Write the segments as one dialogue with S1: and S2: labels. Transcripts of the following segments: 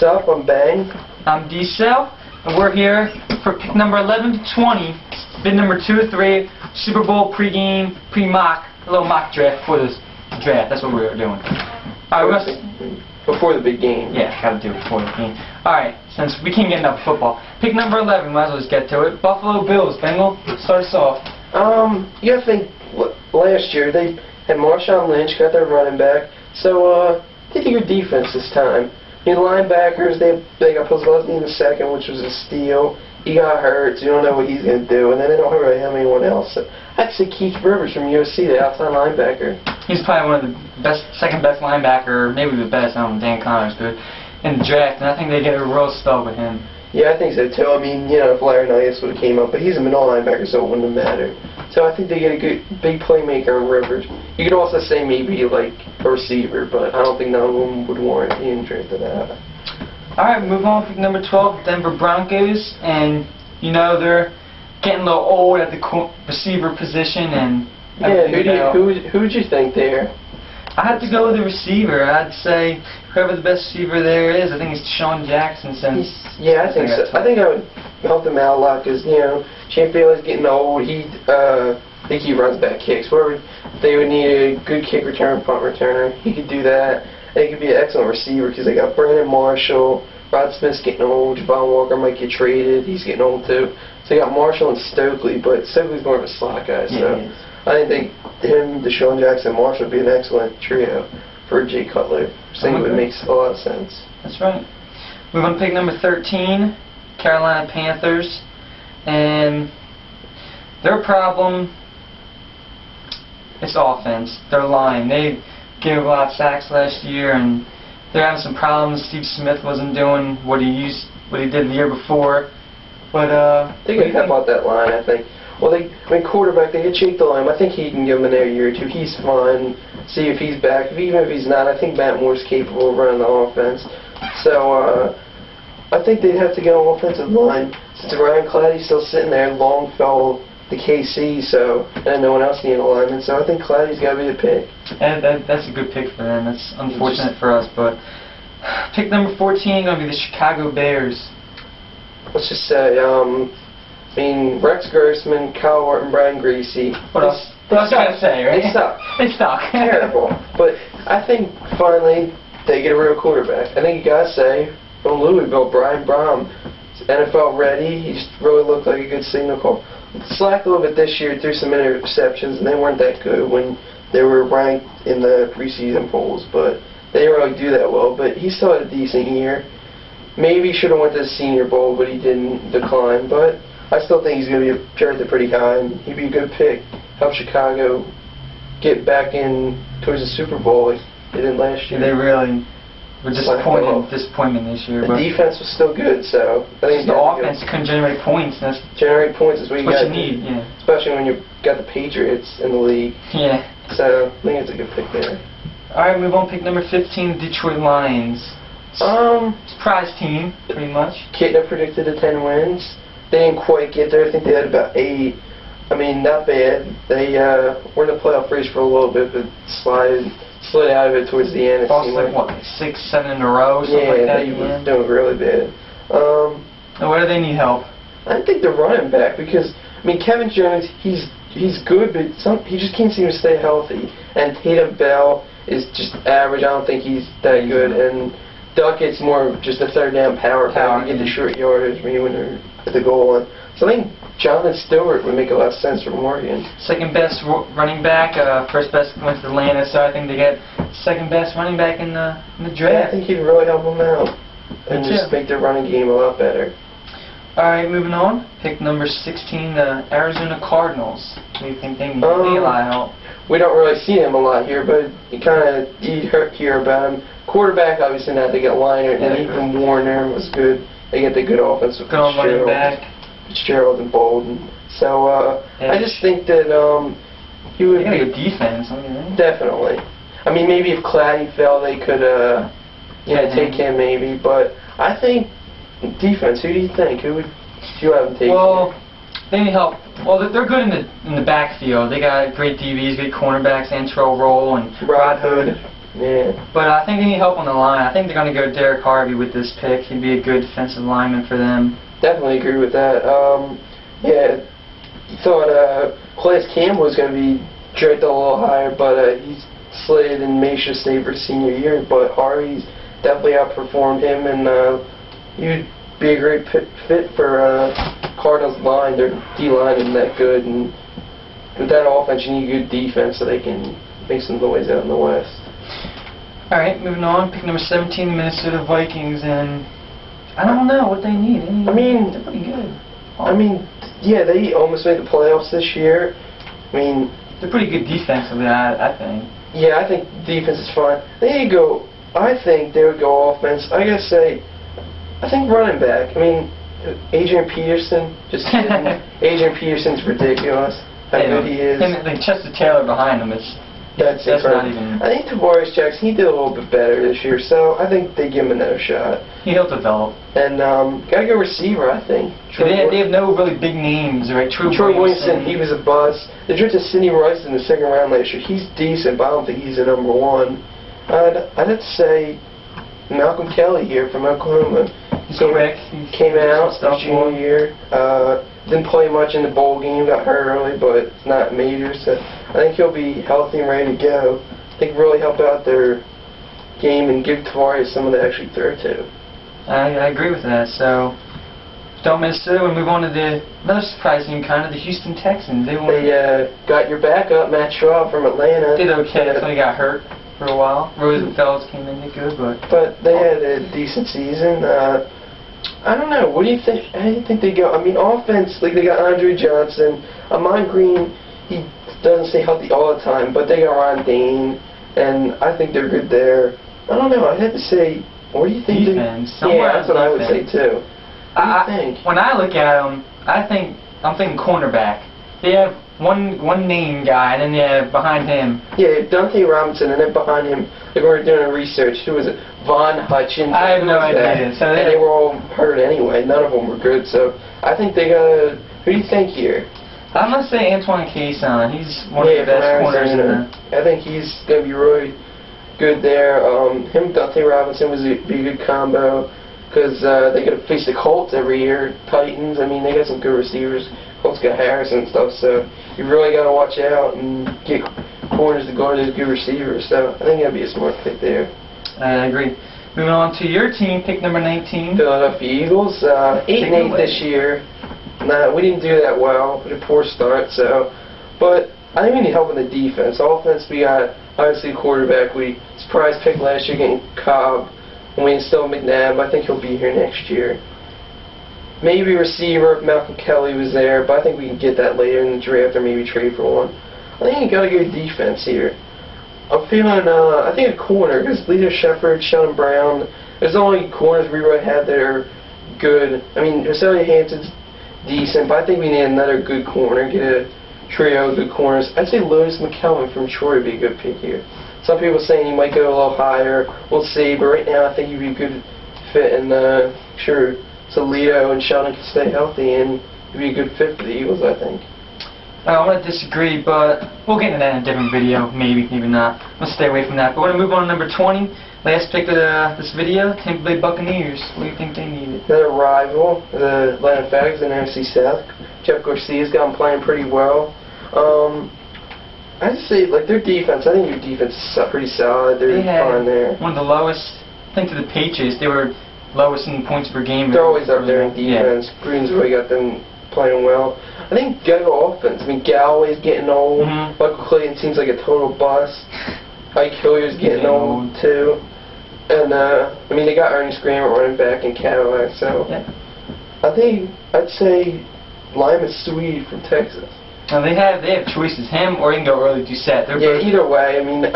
S1: What's up? I'm Bang.
S2: I'm D-Cell, and we're here for pick number 11 to 20, bid number 2 to 3, Super Bowl pregame, pre-mock, a little mock draft for this draft. That's what we're doing. Alright,
S1: before the big game.
S2: Yeah, gotta do it before the game. Alright, since we can't get enough football. Pick number 11, might as well just get to it. Buffalo Bills, Bengal, start us off.
S1: You gotta think, last year they had Marshawn Lynch, got their running back, so they did good defense this time. The linebackers, they got Postlesny in the second, which was a steal. He got hurt, so you don't know what he's going to do, and then they don't really have anyone else. So I'd say Keith Rivers from USC, the outside linebacker.
S2: He's probably one of the best, second best linebacker, maybe the best. I don't know, Dan Connor's good in the draft, and I think they get a real stud with him.
S1: Yeah, I think so too. I mean, you know, if Larry Nice would have came up, but he's a middle linebacker, so it wouldn't have mattered. So I think they get a good big playmaker in Rivers. You could also say maybe like a receiver, but I don't think none of them would warrant being drafted out.
S2: Alright, move on. Pick number 12, Denver Broncos, and you know they're getting a little old at the receiver position, and
S1: yeah, who would you think there?
S2: I have to go with the receiver. I'd say whoever the best receiver there is. I think it's Deshaun Jackson.
S1: Yeah, I think so. I think I would help him out a lot because, you know, Champ Bailey's getting old. I think he runs back kicks. Whatever they would need a good kick return, punt returner, he could do that. And he could be an excellent receiver because they got Brandon Marshall. Rod Smith's getting old. Javon Walker might get traded. He's getting old too. So you got Marshall and Stokely, but Stokely's more of a slot guy. So
S2: yeah,
S1: I didn't think him, Deshaun Jackson, and Marshall would be an excellent trio for Jay Cutler. I think it would make a lot of sense.
S2: That's right. Move on to pick number 13, Carolina Panthers, and their problem is offense. Their line. They gave a lot of sacks last year, and they're having some problems. Steve Smith wasn't doing what he did the year before. But
S1: they can help out that line, I think. Well, quarterback, they get Jake Delhomme. I think he can give him another year or two. He's fine. See if he's back. Even if he's not, I think Matt Moore's capable of running the offense. So I think they'd have to get an offensive line. Since Ryan Claddy's still sitting there, Long fell to KC, and no one else needed a lineman. So I think Claddy's got to be the pick.
S2: And that's a good pick for them. That's unfortunate for us, but pick number 14 going to be the Chicago Bears.
S1: Let's just say, I mean, Rex Grossman, Kyle Orton, Brian Greasy.
S2: What else? What else you gotta say, right?
S1: They suck.
S2: They suck.
S1: Terrible. But I think finally they get a real quarterback. I think you gotta say, from Louisville, Brian Brom, NFL ready. He just really looked like a good signal call. Slacked a little bit this year, threw some interceptions, and they weren't that good when they were ranked in the preseason polls. But they didn't really do that well. But he still had a decent year. Maybe he should have went to the Senior Bowl, but he didn't decline. But I still think he's going to be drafted pretty high, and he'd be a good pick. Help Chicago get back in towards the Super Bowl like they did last year.
S2: They really were disappointment this year.
S1: The defense was still good, so I think
S2: the offense couldn't generate points.
S1: Generate points is what you
S2: need, yeah.
S1: Especially when you've got the Patriots in the league.
S2: Yeah.
S1: So I think it's a good pick there.
S2: All right, move on. Pick number 15, Detroit Lions. Surprise team, pretty much.
S1: Kitna predicted 10 wins. They didn't quite get there. I think they had about 8. I mean, not bad. They were in the playoff race for a little bit, but slid out of it towards the end.
S2: Lost like what, 6, 7 in a row, or something like that.
S1: Yeah, they were doing really bad.
S2: And where do they need help?
S1: I think they're running back because I mean Kevin Jones, he's good, but he just can't seem to stay healthy. And Tatum Bell is just average. I don't think he's that good. And Duckett's more just a third down power back to get the short yardage when you're at the goal line. So I think Jonathan Stewart would make a lot of sense for Morgan.
S2: Second best running back, first best went to Atlanta, so I think they get second best running back in the draft.
S1: Yeah, I think he'd really help them out and just make their running game a lot better.
S2: Alright, moving on. Pick number 16, the Arizona Cardinals. What do you think they need? They need a lot of help.
S1: We don't really see him a lot here, but you hear about him. Quarterback, obviously not. They get Liner, and even Warner was good. They get the good offense with Fitzgerald and Bolden. So I just think that he would
S2: be a good defense.
S1: Definitely. I mean, maybe if Claddy fell, they could take him maybe. But I think defense. Who do you think? Who would you have him take?
S2: Well, they need help. Well, they're good in the backfield. They got great DBs, good cornerbacks, Antrell Roll and
S1: Rod Hood. Yeah.
S2: But I think they need help on the line. I think they're going to go Derek Harvey with this pick. He'd be a good defensive lineman for them.
S1: Definitely agree with that. Yeah, thought Calais Campbell was going to be drafted a little higher, but he's slated and may should stay for senior year. But Harvey's definitely outperformed him, and he'd be a great fit for Cardinals line. Their D-line isn't that good, and with that offense, you need good defense so they can make some noise out in the West.
S2: All right, moving on. Pick number 17, the Minnesota Vikings, and I don't know what they need.
S1: I mean,
S2: they're pretty good.
S1: I mean, yeah, they almost made the playoffs this year. I mean,
S2: they're pretty good defensively, I think.
S1: Yeah, I think defense is fine. They need to go. I think they would go offense. I gotta say, I think running back. I mean, Adrian Peterson. Just kidding. Adrian Peterson's ridiculous. How good he is.
S2: And like Chester Taylor behind him is.
S1: That's not even. I think Tavares Jackson, he did a little bit better this year, so I think they give him another shot.
S2: He'll develop.
S1: And gotta go receiver, I think.
S2: They have no really big names, right?
S1: Troy Williamson, he was a bust. They drafted Sidney Rice in the second round last year. He's decent, but I don't think he's the number one. I'd have to say Malcolm Kelly here from Oklahoma.
S2: He's quick.
S1: Came out his junior year. Didn't play much in the bowl game. Got hurt early, but it's not major. So I think he'll be healthy and ready to go. I think really help out their game and give Tavares someone to actually throw to.
S2: I agree with that. So, don't Minnesota. We move on to another surprising kind of the Houston Texans. They
S1: got your backup Matt Schwab from Atlanta.
S2: Did okay until he got hurt for a while. Rosenfeld came in did good,
S1: but they had a decent season. I don't know. What do you think? How do you think they go? I mean, offense, like they got Andre Johnson. Amon Green, he doesn't stay healthy all the time, but they got Ron Dane, and I think they're good there. I don't know. I'd have to say, what do you think?
S2: Defense.
S1: Yeah, that's what I would say too. What do you think?
S2: When I look at them, I'm thinking cornerback. They have one name guy, and then they have behind him.
S1: Yeah, Dante Robinson, and then behind him, they were doing research. Who was it? Von Hutchins.
S2: I have no idea. So
S1: and they were all hurt anyway. None of them were good. So I think they got. Who do you think here?
S2: I'm gonna say Antoine Cason. He's one of the best corners in the.
S1: I think he's gonna be really good there. Him and Dante Robinson would be a good combo because they could face the Colts every year. Titans. I mean, they got some good receivers. Colts got Harris and stuff, so you really got to watch out and get corners to guard those good receivers. So I think that'd be a smart pick there.
S2: I agree. Moving on to your team, pick number 19.
S1: Philadelphia Eagles, 8-8 this year. Nah, we didn't do that well. We had a poor start, so. But I think we need help in the defense. Offense, we got obviously a quarterback. We surprise pick last year getting Cobb, and we instilled McNabb. I think he'll be here next year. Maybe receiver if Malcolm Kelly was there, but I think we can get that later in the draft or maybe trade for one. I think you got to go defense here. I'm feeling, I think a corner, because Lito Shepard, Sheldon Brown, there's the only corners we really have that are good. I mean, Rosario Hanson's decent, but I think we need another good corner, get a trio of good corners. I'd say Lotus McKelvin from Troy would be a good pick here. Some people are saying he might go a little higher. We'll see, but right now I think he'd be a good fit, and sure. So Lito and Sheldon can stay healthy and be a good fit for the Eagles, I think.
S2: I'm going to disagree, but we'll get into that in a different video, maybe not. Let's stay away from that. But we're going to move on to number 20. Last pick of this video, Tampa Bay Buccaneers. What do you think they needed?
S1: Another rival, the Atlanta Falcons in the NFC South. Jeff Garcia's got them playing pretty well. I'd say, like, their defense, I think their defense is pretty solid. They're fine there.
S2: One of the lowest, I think to the Patriots, they were lowest in points per game.
S1: They're always up there in defense. Yeah. Green's really got them playing well. I think gotta go offense. I mean, Galloway's getting old. Michael Clayton seems like a total bust. Ike Hillier's getting old too. And I mean, they got Ernest Graham at running back in Cadillac. So
S2: yeah.
S1: I'd say Lyman Swede from Texas.
S2: Now they have choices. Him or you can go early Doucette.
S1: Yeah, either way. I mean,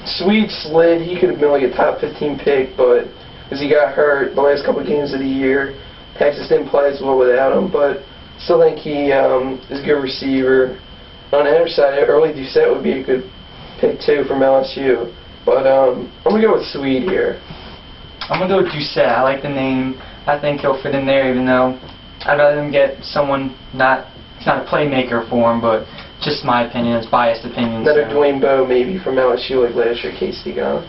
S1: Swede slid. He could have been like a top 15 pick, but because he got hurt the last couple of games of the year. Texas didn't play as well without him, but still think he is a good receiver. On the other side, early Doucette would be a good pick too from LSU. But I'm going to go with Swede here.
S2: I'm going to go with Doucette. I like the name. I think he'll fit in there, even though I'd rather them get someone he's not a playmaker for him, but just my opinion. It's biased opinion.
S1: Another
S2: so.
S1: Dwayne Bowe maybe from LSU like last year, Casey gone.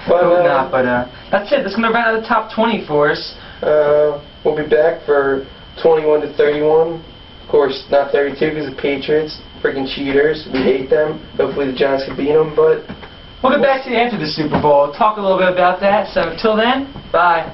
S2: Hope not, but that's it. That's going to round out the top 20 for us.
S1: We'll be back for 21 to 31. Of course, not 32 because the Patriots, freaking cheaters. We hate them. Hopefully the Giants can beat them, but...
S2: We'll get back to you after the Super Bowl. Talk a little bit about that. So, till then, bye.